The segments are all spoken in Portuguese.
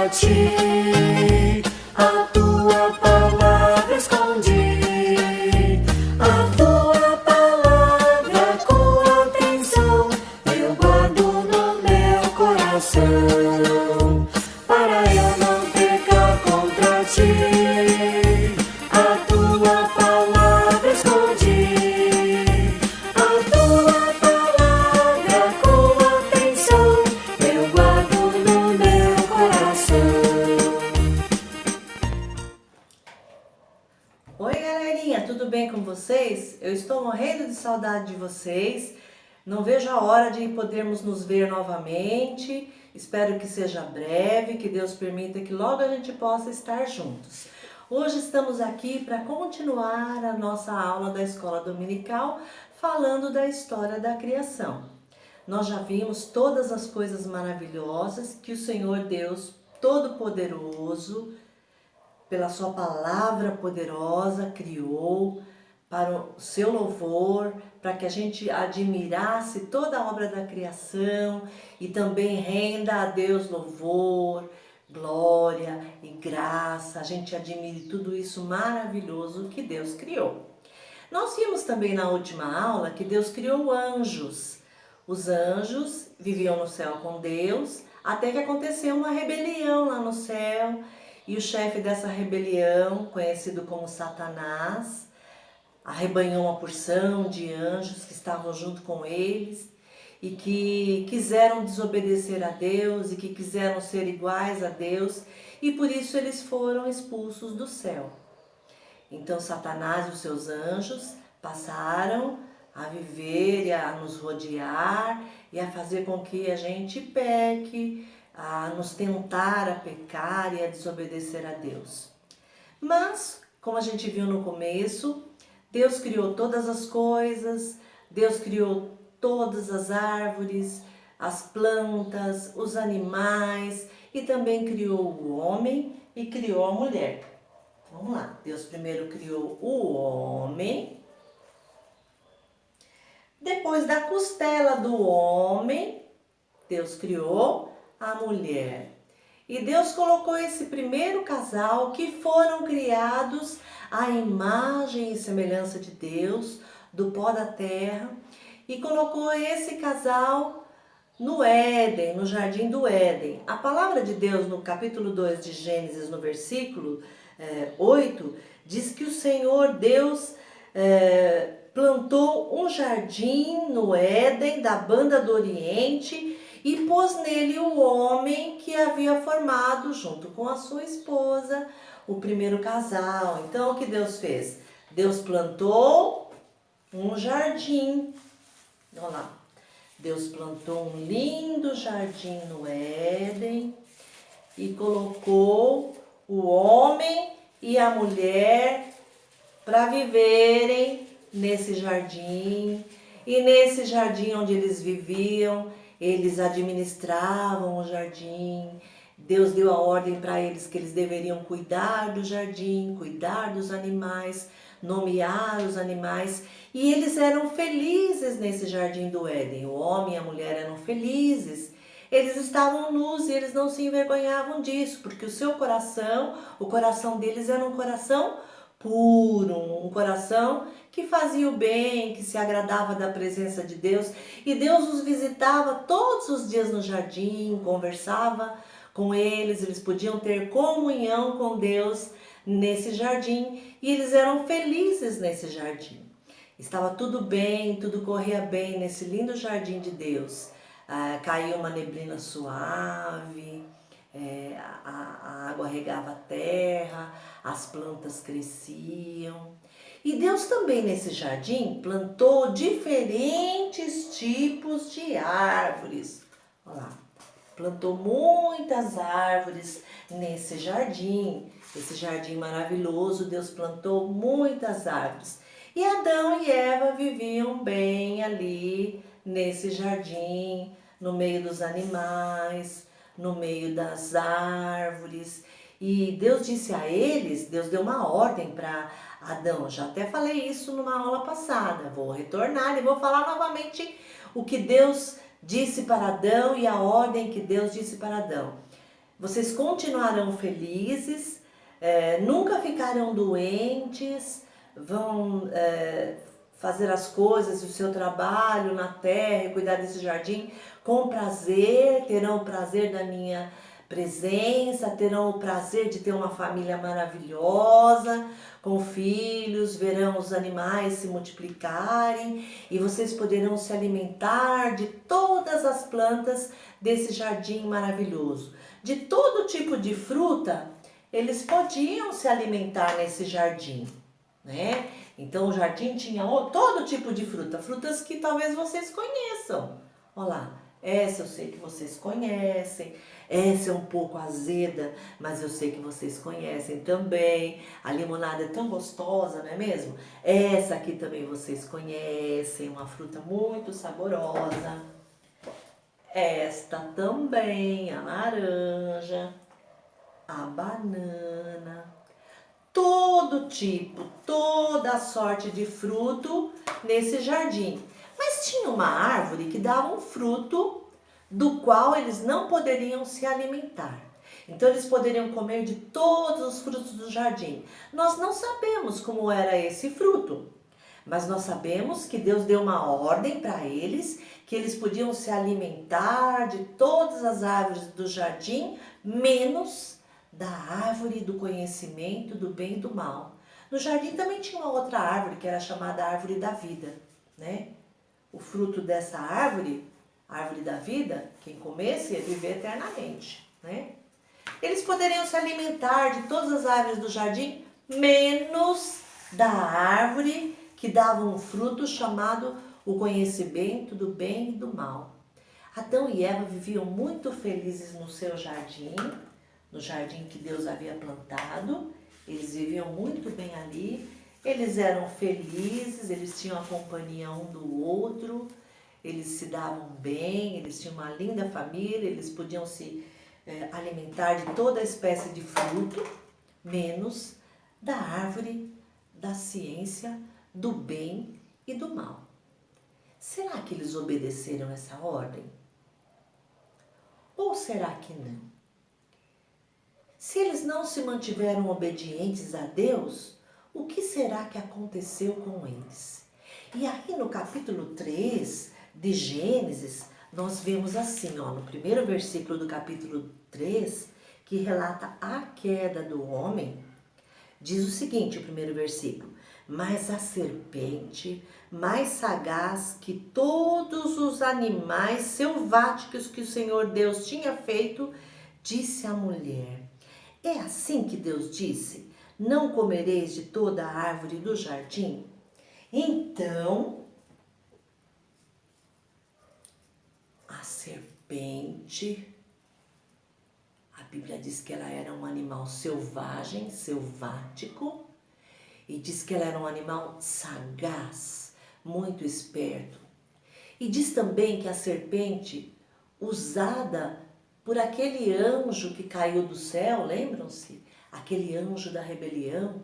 contra ti. A tua palavra escondi, a tua palavra com atenção eu guardo no meu coração, para eu não pecar contra ti. A tua palavra escondi, a tua palavra com atenção eu guardo no meu coração. Oi galerinha, tudo bem com vocês? Eu estou morrendo de saudade de vocês. Não vejo a hora de podermos nos ver novamente. Espero que seja breve, que Deus permita que logo a gente possa estar juntos. Hoje estamos aqui para continuar a nossa aula da Escola Dominical, falando da história da criação. Nós já vimos todas as coisas maravilhosas que o Senhor Deus Todo-Poderoso, pela sua palavra poderosa, criou para o seu louvor, para que a gente admirasse toda a obra da criação e também renda a Deus louvor, glória e graça. A gente admire tudo isso maravilhoso que Deus criou. Nós vimos também na última aula que Deus criou anjos. Os anjos viviam no céu com Deus, até que aconteceu uma rebelião lá no céu. E o chefe dessa rebelião, conhecido como Satanás, arrebanhou uma porção de anjos que estavam junto com eles e que quiseram desobedecer a Deus e que quiseram ser iguais a Deus, e por isso eles foram expulsos do céu. Então Satanás e os seus anjos passaram a viver e a nos rodear e a fazer com que a gente peque, a nos tentar a pecar e a desobedecer a Deus. Mas, como a gente viu no começo, Deus criou todas as coisas, Deus criou todas as árvores, as plantas, os animais e também criou o homem e criou a mulher. Vamos lá, Deus primeiro criou o homem, depois da costela do homem, Deus criou a mulher. E Deus colocou esse primeiro casal, que foram criados à imagem e semelhança de Deus, do pó da terra, e colocou esse casal no Éden, no jardim do Éden. A palavra de Deus no capítulo 2 de Gênesis, no versículo 8, diz que o Senhor Deus plantou um jardim no Éden da banda do Oriente e pôs nele o homem que havia formado junto com a sua esposa, o primeiro casal. Então o que Deus fez? Deus plantou um jardim. Olha lá. Deus plantou um lindo jardim no Éden e colocou o homem e a mulher para viverem nesse jardim. E nesse jardim onde eles viviam, eles administravam o jardim. Deus deu a ordem para eles que eles deveriam cuidar do jardim, cuidar dos animais, nomear os animais. E eles eram felizes nesse jardim do Éden. O homem e a mulher eram felizes. Eles estavam nus e eles não se envergonhavam disso, porque o seu coração, o coração deles era um coração puro, um coração que fazia o bem, que se agradava da presença de Deus. E Deus os visitava todos os dias no jardim, conversava com eles, eles podiam ter comunhão com Deus nesse jardim e eles eram felizes nesse jardim. Estava tudo bem, tudo corria bem nesse lindo jardim de Deus. Caía uma neblina suave, a água regava a terra, as plantas cresciam. E Deus também nesse jardim plantou diferentes tipos de árvores. Olha lá, plantou muitas árvores nesse jardim. Esse jardim maravilhoso, Deus plantou muitas árvores. E Adão e Eva viviam bem ali nesse jardim, no meio dos animais, no meio das árvores. E Deus disse a eles, Deus deu uma ordem para Adão. Já até falei isso numa aula passada. Vou retornar e vou falar novamente o que Deus disse para Adão e a ordem que Deus disse para Adão. Vocês continuarão felizes, nunca ficarão doentes, vão fazer as coisas, o seu trabalho na terra, cuidar desse jardim com prazer, terão o prazer da minha presença, terão o prazer de ter uma família maravilhosa, com filhos, verão os animais se multiplicarem e vocês poderão se alimentar de todas as plantas desse jardim maravilhoso. De todo tipo de fruta, eles podiam se alimentar nesse jardim, né? Então o jardim tinha todo tipo de fruta, frutas que talvez vocês conheçam. Olha lá, essa eu sei que vocês conhecem, essa é um pouco azeda, mas eu sei que vocês conhecem também. A limonada é tão gostosa, não é mesmo? Essa aqui também vocês conhecem, uma fruta muito saborosa. Esta também, a laranja, a banana. Todo tipo, toda sorte de fruto nesse jardim. Mas tinha uma árvore que dava um fruto do qual eles não poderiam se alimentar. Então eles poderiam comer de todos os frutos do jardim. Nós não sabemos como era esse fruto, mas nós sabemos que Deus deu uma ordem para eles, que eles podiam se alimentar de todas as árvores do jardim, menos da árvore do conhecimento do bem e do mal. No jardim também tinha uma outra árvore, que era chamada árvore da vida, né? O fruto dessa árvore, a árvore da vida, quem comesse ia viver eternamente, né? Eles poderiam se alimentar de todas as árvores do jardim, menos da árvore que dava um fruto chamado o conhecimento do bem e do mal. Adão e Eva viviam muito felizes no seu jardim, no jardim que Deus havia plantado. Eles viviam muito bem ali, eles eram felizes, eles tinham a companhia um do outro, eles se davam bem, eles tinham uma linda família, eles podiam se alimentar de toda espécie de fruto, menos da árvore da ciência do bem e do mal. Será que eles obedeceram essa ordem? Ou será que não? Se eles não se mantiveram obedientes a Deus, o que será que aconteceu com eles? E aí no capítulo 3 de Gênesis, nós vemos assim, ó, no primeiro versículo do capítulo 3, que relata a queda do homem, diz o seguinte, o primeiro versículo: mas a serpente, mais sagaz que todos os animais selváticos que o Senhor Deus tinha feito, disse à mulher: é assim que Deus disse, não comereis de toda a árvore do jardim? Então, a serpente, a Bíblia diz que ela era um animal selvagem, selvático, e diz que ela era um animal sagaz, muito esperto. E diz também que a serpente, usada por aquele anjo que caiu do céu, lembram-se? Aquele anjo da rebelião,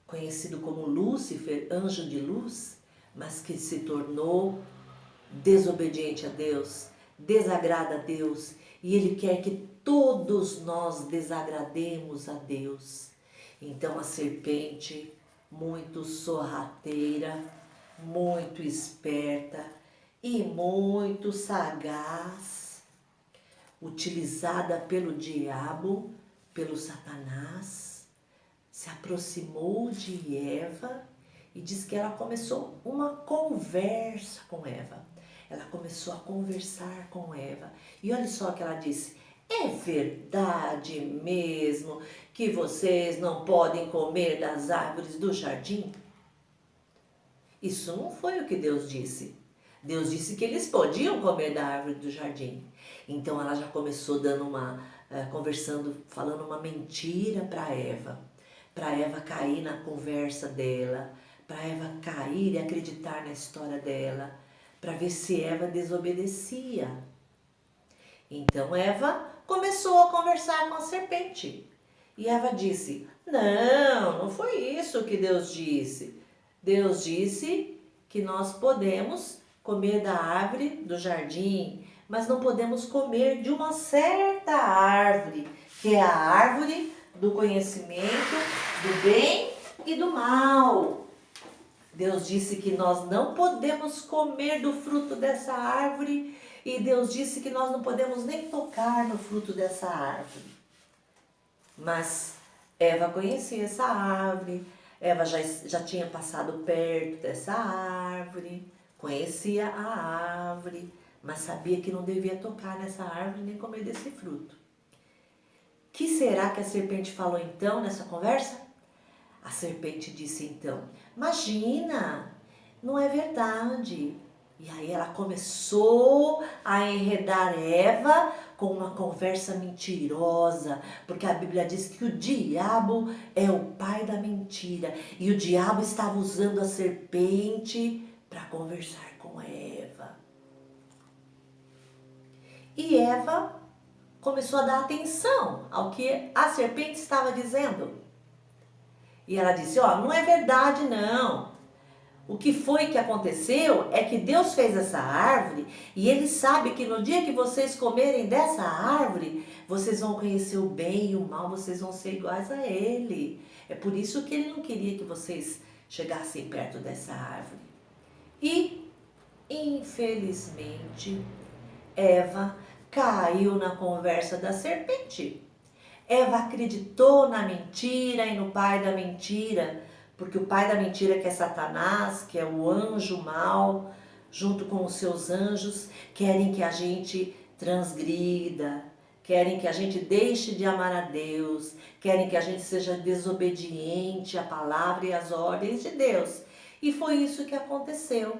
conhecido como Lúcifer, anjo de luz, mas que se tornou desobediente a Deus, desagrada a Deus, e ele quer que todos nós desagrademos a Deus. Então a serpente, muito sorrateira, muito esperta e muito sagaz, utilizada pelo diabo, pelo Satanás, se aproximou de Eva e diz que ela começou uma conversa com Eva. Ela começou a conversar com Eva. E olha só o que ela disse: é verdade mesmo que vocês não podem comer das árvores do jardim? Isso não foi o que Deus disse. Deus disse que eles podiam comer da árvore do jardim. Então ela já começou conversando, falando uma mentira para Eva cair na conversa dela, para Eva cair e acreditar na história dela, para ver se Eva desobedecia. Então Eva começou a conversar com a serpente. E Eva disse: não foi isso que Deus disse. Deus disse que nós podemos comer da árvore do jardim, mas não podemos comer de uma certa árvore, que é a árvore do conhecimento do bem e do mal. Deus disse que nós não podemos comer do fruto dessa árvore e Deus disse que nós não podemos nem tocar no fruto dessa árvore. Mas Eva conhecia essa árvore, Eva já tinha passado perto dessa árvore, conhecia a árvore, mas sabia que não devia tocar nessa árvore nem comer desse fruto. Que será que a serpente falou então nessa conversa? A serpente disse então: imagina, não é verdade. E aí ela começou a enredar Eva com uma conversa mentirosa, porque a Bíblia diz que o diabo é o pai da mentira. E o diabo estava usando a serpente para conversar com Eva. E Eva começou a dar atenção ao que a serpente estava dizendo. E ela disse: ó, não é verdade não. O que foi que aconteceu é que Deus fez essa árvore e Ele sabe que no dia que vocês comerem dessa árvore, vocês vão conhecer o bem e o mal, vocês vão ser iguais a Ele. É por isso que Ele não queria que vocês chegassem perto dessa árvore. E, infelizmente, Eva caiu na conversa da serpente. Eva acreditou na mentira e no pai da mentira, porque o pai da mentira, que é Satanás, que é o anjo mau, junto com os seus anjos, querem que a gente transgrida, querem que a gente deixe de amar a Deus, querem que a gente seja desobediente à palavra e às ordens de Deus. E foi isso que aconteceu.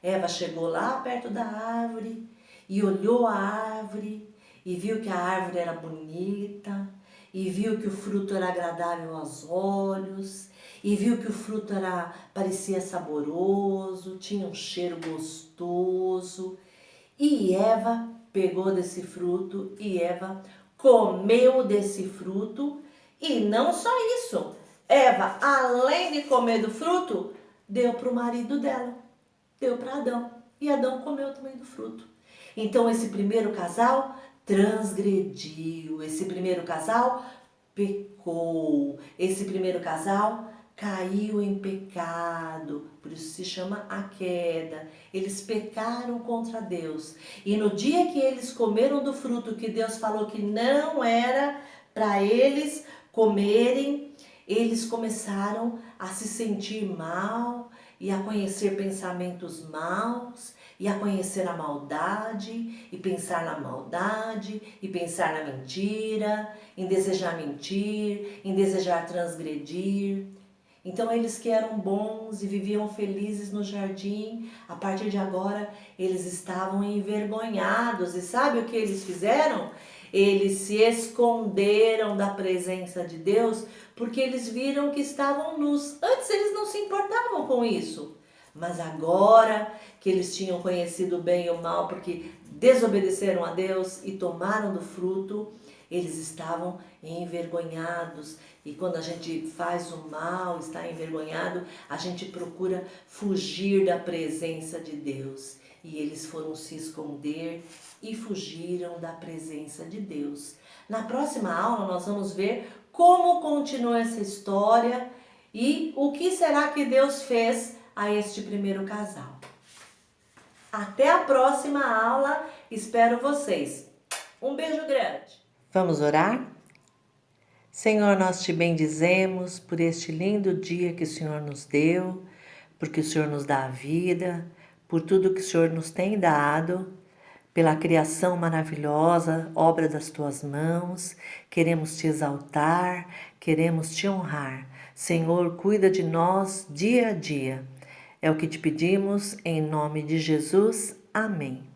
Eva chegou lá perto da árvore e olhou a árvore e viu que a árvore era bonita, e viu que o fruto era agradável aos olhos, e viu que o fruto parecia saboroso, tinha um cheiro gostoso. E Eva pegou desse fruto e Eva comeu desse fruto. E não só isso, Eva, além de comer do fruto, deu para o marido dela, deu para Adão. E Adão comeu também do fruto. Então esse primeiro casal transgrediu, esse primeiro casal pecou, esse primeiro casal caiu em pecado, por isso se chama a queda. Eles pecaram contra Deus. E no dia que eles comeram do fruto que Deus falou que não era para eles comerem, eles começaram a se sentir mal e a conhecer pensamentos maus e a conhecer a maldade e pensar na maldade e pensar na mentira, em desejar mentir, em desejar transgredir. Então eles que eram bons e viviam felizes no jardim, a partir de agora eles estavam envergonhados. E sabe o que eles fizeram? Eles se esconderam da presença de Deus porque eles viram que estavam nus. Antes eles não se importavam com isso. Mas agora que eles tinham conhecido o bem e o mal, porque desobedeceram a Deus e tomaram do fruto, eles estavam envergonhados. E quando a gente faz o mal, está envergonhado, a gente procura fugir da presença de Deus. E eles foram se esconder e fugiram da presença de Deus. Na próxima aula nós vamos ver como continua essa história e o que será que Deus fez a este primeiro casal. Até a próxima aula, espero vocês. Um beijo grande. Vamos orar? Senhor, nós te bendizemos por este lindo dia que o Senhor nos deu, porque o Senhor nos dá a vida, por tudo que o Senhor nos tem dado, pela criação maravilhosa, obra das tuas mãos. Queremos te exaltar, queremos te honrar. Senhor, cuida de nós dia a dia. É o que te pedimos em nome de Jesus. Amém.